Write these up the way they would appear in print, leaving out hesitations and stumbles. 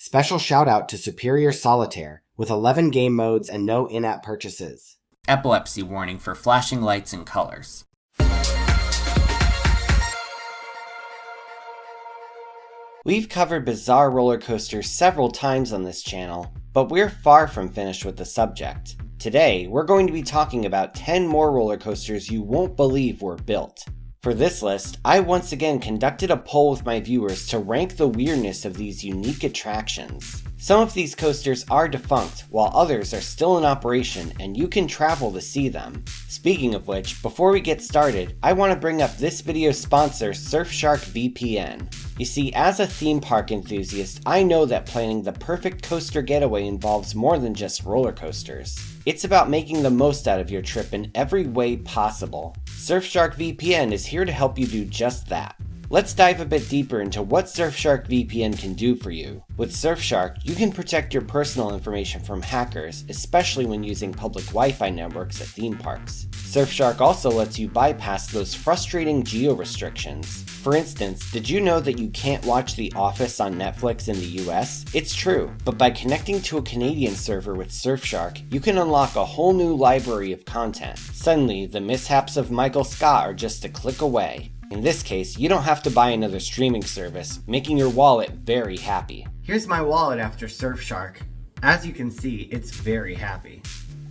Special shout out to Superior Solitaire, with 11 game modes and no in-app purchases. Epilepsy warning for flashing lights and colors. We've covered bizarre roller coasters several times on this channel, but we're far from finished with the subject. Today, we're going to be talking about 10 more roller coasters you won't believe were built. For this list, I once again conducted a poll with my viewers to rank the weirdness of these unique attractions. Some of these coasters are defunct, while others are still in operation and you can travel to see them. Speaking of which, before we get started, I want to bring up this video's sponsor, Surfshark VPN. You see, as a theme park enthusiast, I know that planning the perfect coaster getaway involves more than just roller coasters. It's about making the most out of your trip in every way possible. Surfshark VPN is here to help you do just that. Let's dive a bit deeper into what Surfshark VPN can do for you. With Surfshark, you can protect your personal information from hackers, especially when using public Wi-Fi networks at theme parks. Surfshark also lets you bypass those frustrating geo-restrictions. For instance, did you know that you can't watch The Office on Netflix in the US? It's true, but by connecting to a Canadian server with Surfshark, you can unlock a whole new library of content. Suddenly, the mishaps of Michael Scott are just a click away. In this case, you don't have to buy another streaming service, making your wallet very happy. Here's my wallet after Surfshark. As you can see, it's very happy.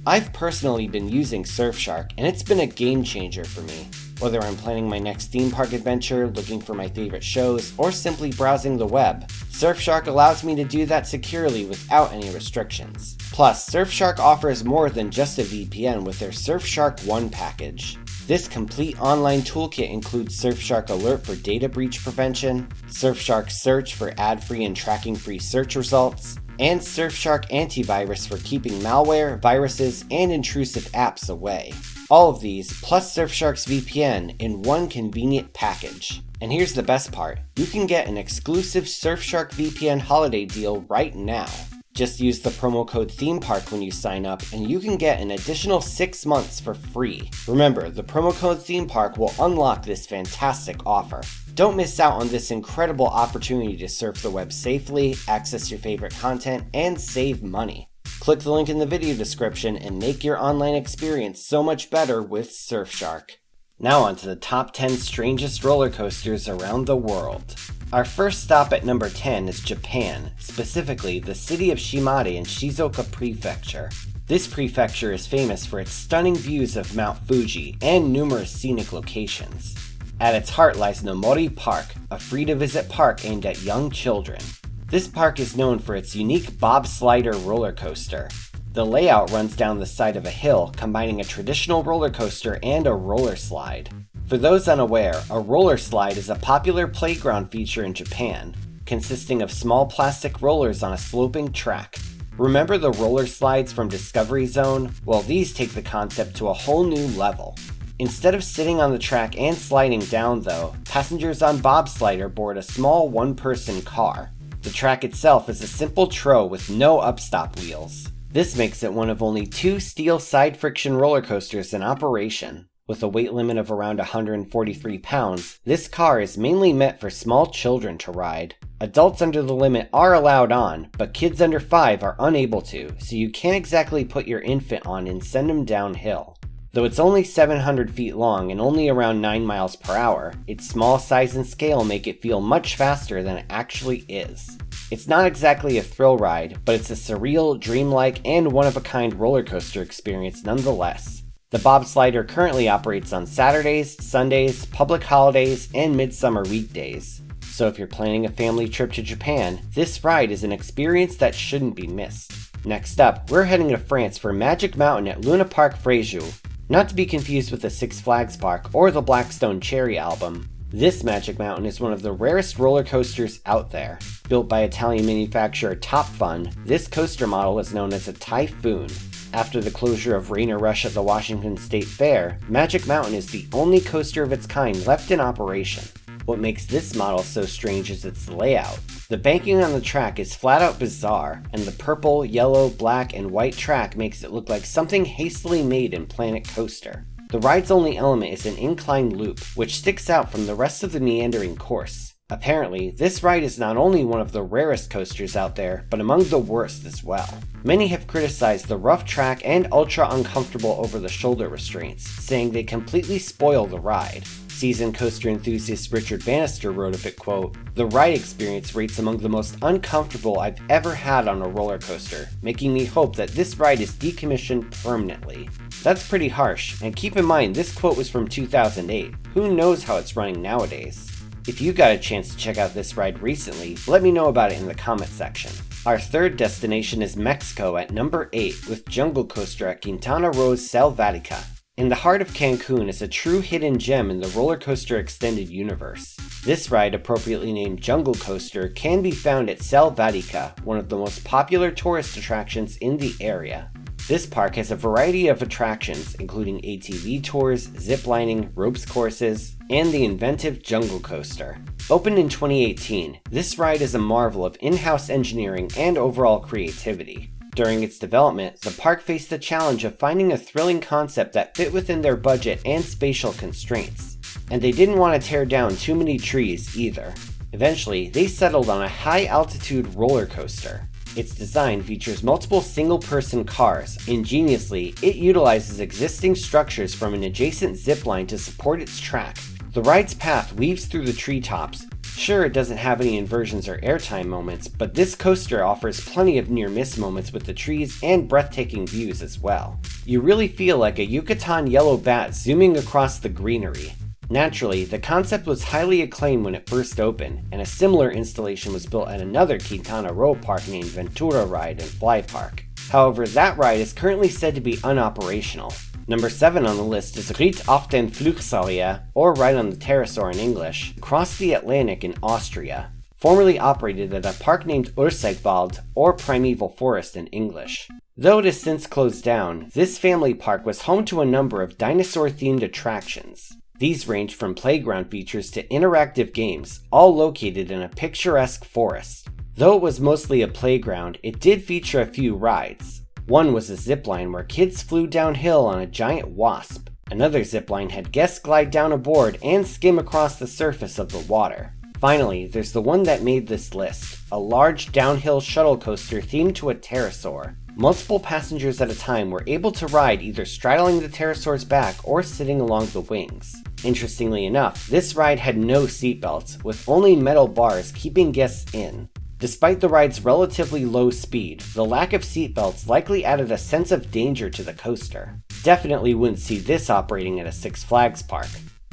I've personally been using Surfshark, and it's been a game changer for me. Whether I'm planning my next theme park adventure, looking for my favorite shows, or simply browsing the web, Surfshark allows me to do that securely without any restrictions. Plus, Surfshark offers more than just a VPN with their Surfshark One package. This complete online toolkit includes Surfshark Alert for data breach prevention, Surfshark Search for ad-free and tracking-free search results, and Surfshark Antivirus for keeping malware, viruses, and intrusive apps away. All of these, plus Surfshark's VPN, in one convenient package. And here's the best part, you can get an exclusive Surfshark VPN holiday deal right now. Just use the promo code THEMEPARK when you sign up and you can get an additional 6 months for free. Remember, the promo code THEMEPARK will unlock this fantastic offer. Don't miss out on this incredible opportunity to surf the web safely, access your favorite content, and save money. Click the link in the video description and make your online experience so much better with Surfshark. Now on to the top 10 strangest roller coasters around the world. Our first stop at number 10 is Japan, specifically the city of Shimade in Shizuoka Prefecture. This prefecture is famous for its stunning views of Mount Fuji and numerous scenic locations. At its heart lies Nomori Park, a free-to-visit park aimed at young children. This park is known for its unique Bob Slider roller coaster. The layout runs down the side of a hill, combining a traditional roller coaster and a roller slide. For those unaware, a roller slide is a popular playground feature in Japan, consisting of small plastic rollers on a sloping track. Remember the roller slides from Discovery Zone? Well, these take the concept to a whole new level. Instead of sitting on the track and sliding down though, passengers on Bob Slider board a small one-person car. The track itself is a simple trough with no upstop wheels. This makes it one of only 2 steel side friction roller coasters in operation. With a weight limit of around 143 pounds, this car is mainly meant for small children to ride. Adults under the limit are allowed on, but kids under 5 are unable to, so you can't exactly put your infant on and send them downhill. Though it's only 700 feet long and only around 9 miles per hour, its small size and scale make it feel much faster than it actually is. It's not exactly a thrill ride, but it's a surreal, dreamlike, and one-of-a-kind roller coaster experience nonetheless. The Bob Slider currently operates on Saturdays, Sundays, public holidays, and midsummer weekdays. So if you're planning a family trip to Japan, this ride is an experience that shouldn't be missed. Next up, we're heading to France for Magic Mountain at Luna Park Fréjus. Not to be confused with the Six Flags Park or the Blackstone Cherry album. This Magic Mountain is one of the rarest roller coasters out there. Built by Italian manufacturer Top Fun, this coaster model is known as a Typhoon. After the closure of Rain or Rush at the Washington State Fair, Magic Mountain is the only coaster of its kind left in operation. What makes this model so strange is its layout. The banking on the track is flat out bizarre, and the purple, yellow, black, and white track makes it look like something hastily made in Planet Coaster. The ride's only element is an incline loop, which sticks out from the rest of the meandering course. Apparently, this ride is not only one of the rarest coasters out there, but among the worst as well. Many have criticized the rough track and ultra uncomfortable over-the-shoulder restraints, saying they completely spoil the ride. Seasoned coaster enthusiast Richard Bannister wrote of it, quote, "The ride experience rates among the most uncomfortable I've ever had on a roller coaster, making me hope that this ride is decommissioned permanently." That's pretty harsh, and keep in mind this quote was from 2008. Who knows how it's running nowadays? If you got a chance to check out this ride recently, let me know about it in the comment section. Our third destination is Mexico at number 8 with Jungle Coaster at Quintana Roo's Selvatica. In the heart of Cancun is a true hidden gem in the roller coaster extended universe. This ride, appropriately named Jungle Coaster, can be found at Selvatica, one of the most popular tourist attractions in the area. This park has a variety of attractions, including ATV tours, ziplining, ropes courses, and the inventive Jungle Coaster. Opened in 2018, this ride is a marvel of in-house engineering and overall creativity. During its development, the park faced the challenge of finding a thrilling concept that fit within their budget and spatial constraints. And they didn't want to tear down too many trees either. Eventually, they settled on a high-altitude roller coaster. Its design features multiple single-person cars. Ingeniously, it utilizes existing structures from an adjacent zipline to support its track. The ride's path weaves through the treetops. Sure, it doesn't have any inversions or airtime moments, but this coaster offers plenty of near-miss moments with the trees and breathtaking views as well. You really feel like a Yucatan yellow bat zooming across the greenery. Naturally, the concept was highly acclaimed when it first opened, and a similar installation was built at another Quintana Roo park named Ventura Ride and Fly Park. However, that ride is currently said to be unoperational. Number 7 on the list is Ritt auf den Flugsaurier, or Ride on the Pterosaur in English, across the Atlantic in Austria. Formerly operated at a park named Urzeitwald, or Primeval Forest in English. Though it has since closed down, this family park was home to a number of dinosaur-themed attractions. These range from playground features to interactive games, all located in a picturesque forest. Though it was mostly a playground, it did feature a few rides. One was a zipline where kids flew downhill on a giant wasp. Another zipline had guests glide down a board and skim across the surface of the water. Finally, there's the one that made this list, a large downhill shuttle coaster themed to a pterosaur. Multiple passengers at a time were able to ride either straddling the pterosaur's back or sitting along the wings. Interestingly enough, this ride had no seatbelts, with only metal bars keeping guests in. Despite the ride's relatively low speed, the lack of seatbelts likely added a sense of danger to the coaster. Definitely wouldn't see this operating at a Six Flags park.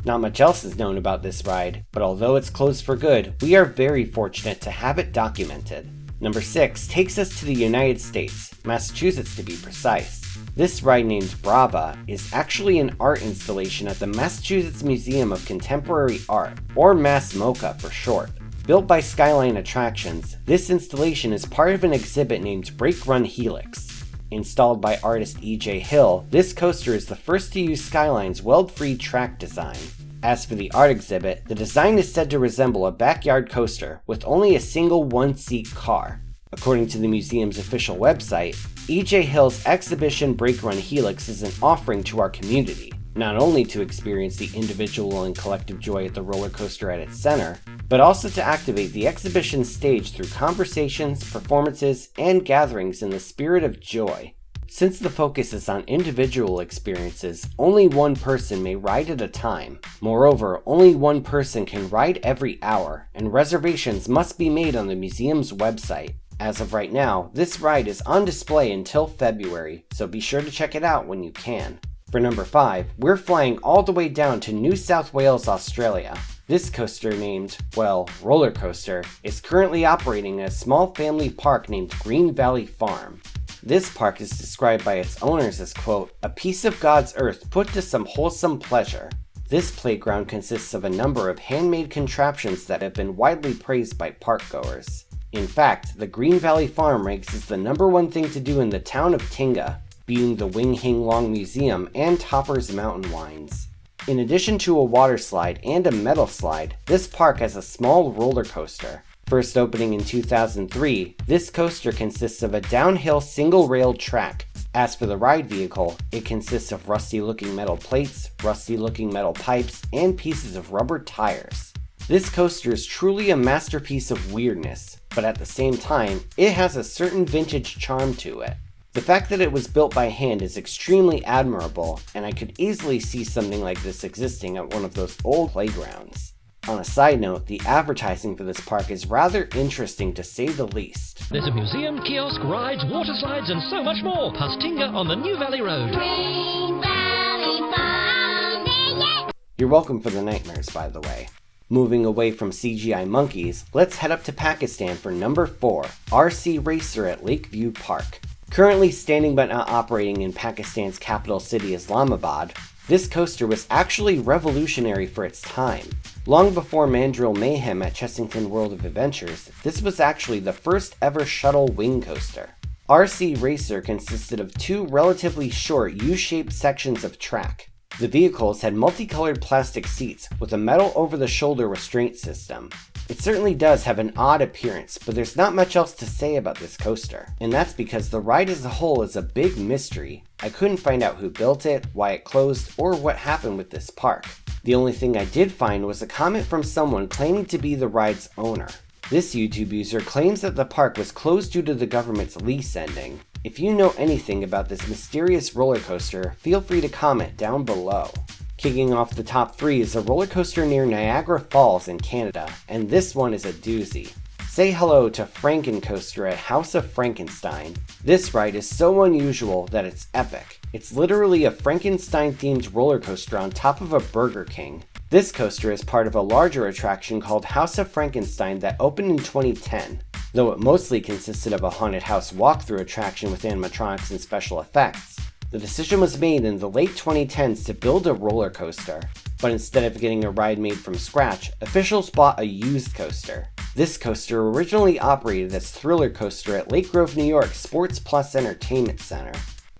Not much else is known about this ride, but although it's closed for good, we are very fortunate to have it documented. Number 6 takes us to the United States, Massachusetts to be precise. This ride named Brava is actually an art installation at the Massachusetts Museum of Contemporary Art, or MassMoCA for short. Built by Skyline Attractions, this installation is part of an exhibit named Brake Run Helix. Installed by artist E.J. Hill, this coaster is the first to use Skyline's weld-free track design. As for the art exhibit, the design is said to resemble a backyard coaster with only a single one-seat car. According to the museum's official website, E.J. Hill's exhibition Brake Run Helix is an offering to our community, not only to experience the individual and collective joy at the roller coaster at its center, but also to activate the exhibition's stage through conversations, performances, and gatherings in the spirit of joy. Since the focus is on individual experiences, only one person may ride at a time. Moreover, only one person can ride every hour, and reservations must be made on the museum's website. As of right now, this ride is on display until February, so be sure to check it out when you can. For number 5, we're flying all the way down to New South Wales, Australia. This coaster named, well, roller coaster, is currently operating in a small family park named Green Valley Farm. This park is described by its owners as, quote, a piece of God's earth put to some wholesome pleasure. This playground consists of a number of handmade contraptions that have been widely praised by parkgoers. In fact, the Green Valley Farm ranks as the #1 thing to do in the town of Tinga, being the Wing Hing Long Museum and Topper's Mountain Wines. In addition to a water slide and a metal slide, this park has a small roller coaster. First opening in 2003, this coaster consists of a downhill single-railed track. As for the ride vehicle, it consists of rusty-looking metal plates, rusty-looking metal pipes, and pieces of rubber tires. This coaster is truly a masterpiece of weirdness, but at the same time, it has a certain vintage charm to it. The fact that it was built by hand is extremely admirable, and I could easily see something like this existing at one of those old playgrounds. On a side note, the advertising for this park is rather interesting to say the least. There's a museum, kiosk, rides, water slides, and so much more. Past Tinga on the New Valley Road. Green Valley Farm, yeah. You're welcome for the nightmares, by the way. Moving away from CGI monkeys, let's head up to Pakistan for number 4, R.C Racer at Lakeview Park. Currently standing but not operating in Pakistan's capital city Islamabad, this coaster was actually revolutionary for its time. Long before Mandrill Mayhem at Chessington World of Adventures, this was actually the first ever shuttle wing coaster. R.C Racer consisted of 2 relatively short U-shaped sections of track. The vehicles had multicolored plastic seats with a metal over-the-shoulder restraint system. It certainly does have an odd appearance, but there's not much else to say about this coaster, and that's because the ride as a whole is a big mystery. I couldn't find out who built it, why it closed, or what happened with this park. The only thing I did find was a comment from someone claiming to be the ride's owner. This YouTube user claims that the park was closed due to the government's lease ending. If you know anything about this mysterious roller coaster, feel free to comment down below. Kicking off the top 3 is a roller coaster near Niagara Falls in Canada, and this one is a doozy. Say hello to Frankencoaster at House of Frankenstein. This ride is so unusual that it's epic. It's literally a Frankenstein-themed roller coaster on top of a Burger King. This coaster is part of a larger attraction called House of Frankenstein that opened in 2010. Though it mostly consisted of a haunted house walkthrough attraction with animatronics and special effects, the decision was made in the late 2010s to build a roller coaster. But instead of getting a ride made from scratch, officials bought a used coaster. This coaster originally operated as Thriller Coaster at Lake Grove, New York Sports Plus Entertainment Center.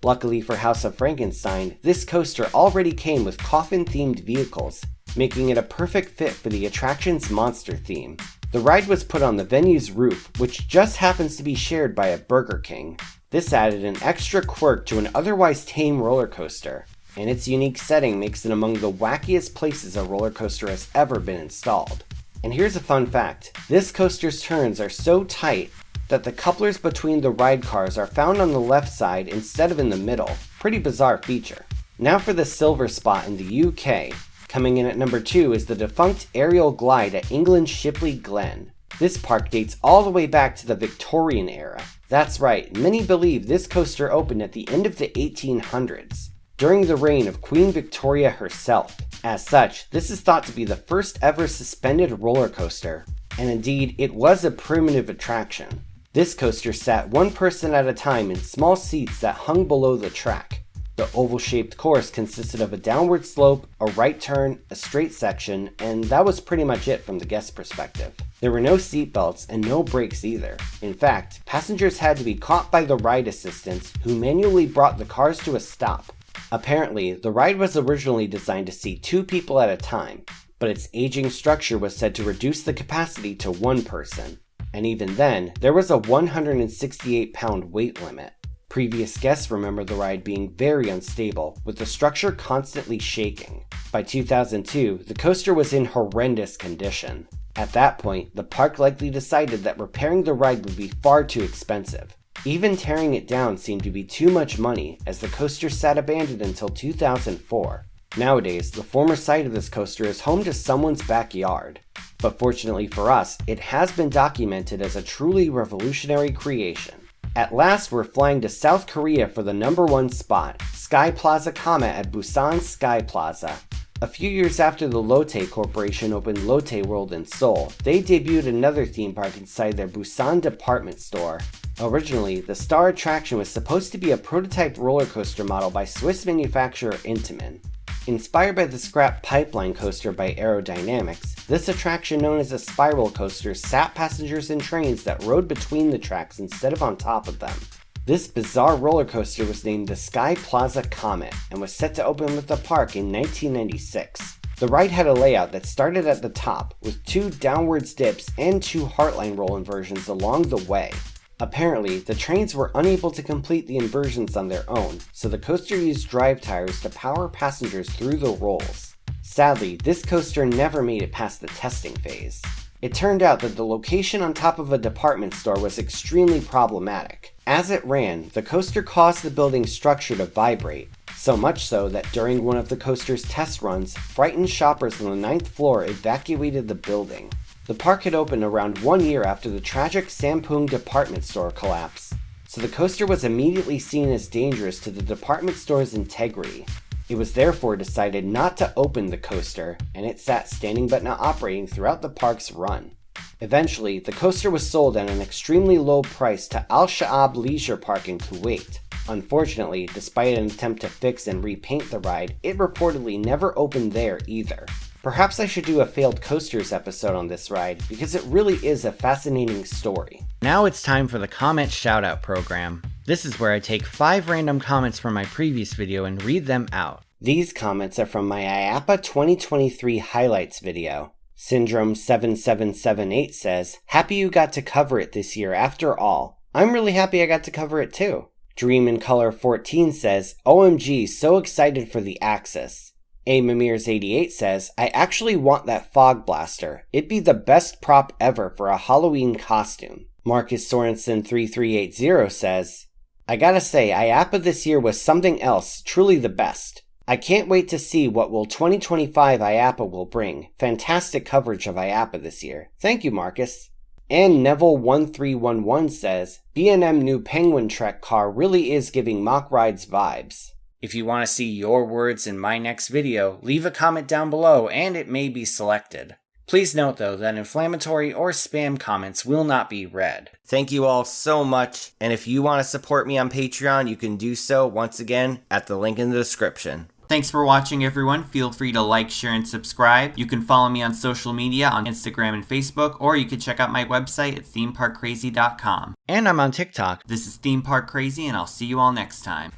Luckily for House of Frankenstein, this coaster already came with coffin-themed vehicles, making it a perfect fit for the attraction's monster theme. The ride was put on the venue's roof, which just happens to be shared by a Burger King. This added an extra quirk to an otherwise tame roller coaster, and its unique setting makes it among the wackiest places a roller coaster has ever been installed. And here's a fun fact, this coaster's turns are so tight that the couplers between the ride cars are found on the left side instead of in the middle. Pretty bizarre feature. Now for the silver spot in the UK. Coming in at number 2 is the defunct aerial glide at England's Shipley Glen. This park dates all the way back to the Victorian era. That's right, many believe this coaster opened at the end of the 1800s, during the reign of Queen Victoria herself. As such, this is thought to be the first ever suspended roller coaster, and indeed, it was a primitive attraction. This coaster sat one person at a time in small seats that hung below the track. The oval-shaped course consisted of a downward slope, a right turn, a straight section, and that was pretty much it from the guest perspective. There were no seatbelts and no brakes either. In fact, passengers had to be caught by the ride assistants who manually brought the cars to a stop. Apparently, the ride was originally designed to seat 2 people at a time, but its aging structure was said to reduce the capacity to 1 person. And even then, there was a 168-pound weight limit. Previous guests remember the ride being very unstable, with the structure constantly shaking. By 2002, the coaster was in horrendous condition. At that point, the park likely decided that repairing the ride would be far too expensive. Even tearing it down seemed to be too much money, as the coaster sat abandoned until 2004. Nowadays, the former site of this coaster is home to someone's backyard. But fortunately for us, it has been documented as a truly revolutionary creation. At last, we're flying to South Korea for the number 1 spot, Sky Plaza Comet at Busan's Sky Plaza. A few years after the Lotte Corporation opened Lotte World in Seoul, they debuted another theme park inside their Busan department store. Originally, the star attraction was supposed to be a prototype roller coaster model by Swiss manufacturer Intamin. Inspired by the scrap pipeline coaster by Aerodynamics, this attraction known as a spiral coaster sat passengers in trains that rode between the tracks instead of on top of them. This bizarre roller coaster was named the Sky Plaza Comet and was set to open with the park in 1996. The ride had a layout that started at the top, with 2 downwards dips and 2 heartline roll inversions along the way. Apparently, the trains were unable to complete the inversions on their own, so the coaster used drive tires to power passengers through the rolls. Sadly, this coaster never made it past the testing phase. It turned out that the location on top of a department store was extremely problematic. As it ran, the coaster caused the building's structure to vibrate, so much so that during one of the coaster's test runs, frightened shoppers on the 9th floor evacuated the building. The park had opened around 1 year after the tragic Sampung department store collapse, so the coaster was immediately seen as dangerous to the department store's integrity. It was therefore decided not to open the coaster, and it sat standing but not operating throughout the park's run. Eventually, the coaster was sold at an extremely low price to Al Sha'ab Leisure Park in Kuwait. Unfortunately, despite an attempt to fix and repaint the ride, it reportedly never opened there either. Perhaps I should do a failed coasters episode on this ride, because it really is a fascinating story. Now it's time for the comment shoutout program. This is where I take 5 random comments from my previous video and read them out. These comments are from my IAAPA 2023 highlights video. Syndrome7778 says, "Happy you got to cover it this year after all. I'm really happy I got to cover it too." Dream in Color 14 says, "OMG, so excited for the Axis." A Mamirs88 says, "I actually want that fog blaster. It'd be the best prop ever for a Halloween costume." Marcus Sorensen 3380 says, "I gotta say, IAAPA this year was something else, truly the best. I can't wait to see what will 2025 IAAPA will bring. Fantastic coverage of IAAPA this year. Thank you, Marcus." And Neville1311 says, "B&M new Penguin Trek car really is giving mock rides vibes." If you want to see your words in my next video, leave a comment down below and it may be selected. Please note though that inflammatory or spam comments will not be read. Thank you all so much, and if you want to support me on Patreon, you can do so once again at the link in the description. Thanks for watching, everyone. Feel free to like, share, and subscribe. You can follow me on social media on Instagram and Facebook, or you can check out my website at themeparkcrazy.com. And I'm on TikTok. This is Theme Park Crazy, and I'll see you all next time.